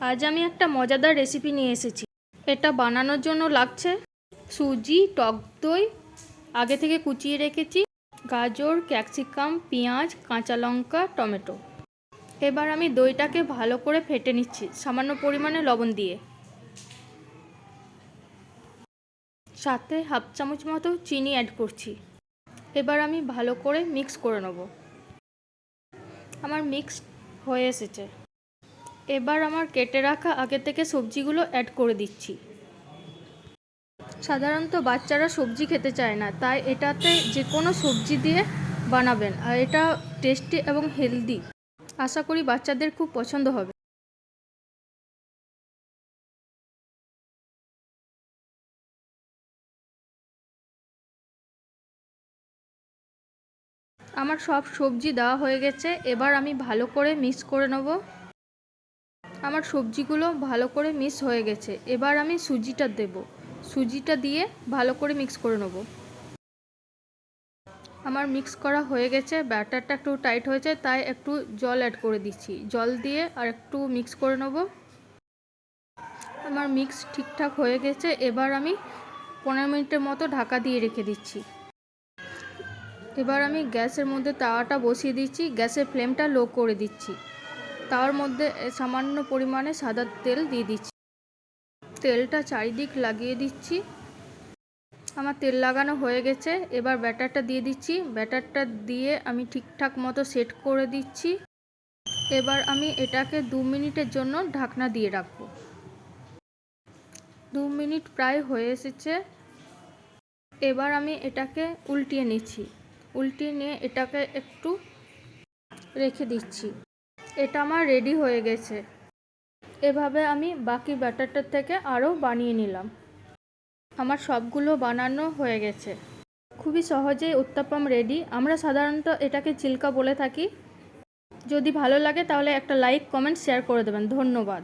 আজ আমি একটা মজাদার রেসিপি নিয়ে এসেছি। এটা বানানোর জন্য লাগছে সুজি, টক দই আগে থেকে কুচিয়ে রেখেছি, গাজর, ক্যাপসিকাম, পেঁয়াজ, কাঁচা লঙ্কা, টমেটো। এবার আমি দইটাকে ভালো করে ফেটে নিচ্ছি সামান্য পরিমাণে লবণ দিয়ে। সাথে হাফ চামচ মতো চিনি অ্যাড করছি। এবার আমি ভালো করে মিক্স করে নেব। আমার মিক্স হয়ে এসেছে। এবার আমার কেটে রাখা আগে থেকে সবজিগুলো অ্যাড করে দিচ্ছি। সাধারণত বাচ্চারা সবজি খেতে চায় না, তাই এটাতে যে কোনো সবজি দিয়ে বানাবেন, আর এটা টেস্টি এবং হেলদি। আশা করি বাচ্চাদের খুব পছন্দ হবে। আমার সব সবজি দেওয়া হয়ে গেছে। এবার আমি ভালো করে মিক্স করে নেব। আমার সবজিগুলো ভালো করে মিক্স হয়ে গেছে। এবার আমি সুজিটা দেব। সুজিটা দিয়ে ভালো করে মিক্স করে নেব। আমার মিক্স করা হয়ে গেছে। ব্যাটারটা একটু টাইট হয়েছে, তাই একটু জল অ্যাড করে দিচ্ছি। জল দিয়ে আর একটু মিক্স করে নেব। আমার মিক্স ঠিকঠাক হয়ে গেছে। এবার আমি 15 মিনিটের মতো ঢাকা দিয়ে রেখে দিচ্ছি। এবার আমি গ্যাসের মধ্যে তাওয়াটা বসিয়ে দিচ্ছি। গ্যাসের ফ্লেমটা লো করে দিচ্ছি। তাওয়ার মধ্যে সামান্য পরিমাণে সাদা তেল দিয়ে দিচ্ছি। তেলটা চারিদিক লাগিয়ে দিচ্ছি। আমার তেল লাগানো হয়ে গেছে। এবার ব্যাটারটা দিয়ে দিচ্ছি। ব্যাটারটা দিয়ে আমি ঠিকঠাক মতো সেট করে দিচ্ছি। এবার আমি এটাকে 2 মিনিটের জন্য ঢাকনা দিয়ে রাখবো। 2 মিনিট প্রায় হয়ে এসেছে। এবার আমি এটাকে উল্টিয়ে নিচ্ছি। উল্টিয়ে নিয়ে এটাকে একটু রেখে দিচ্ছি। এটা আমার রেডি হয়ে গেছে। এভাবে আমি বাকি ব্যাটারটার থেকে আরও বানিয়ে নিলাম। আমার সবগুলো বানানো হয়ে গেছে। খুবই সহজেই উত্তাপাম রেডি। আমরা সাধারণত এটাকে চিল্কা বলে থাকি। যদি ভালো লাগে তাহলে একটা লাইক, কমেন্ট, শেয়ার করে দেবেন। ধন্যবাদ।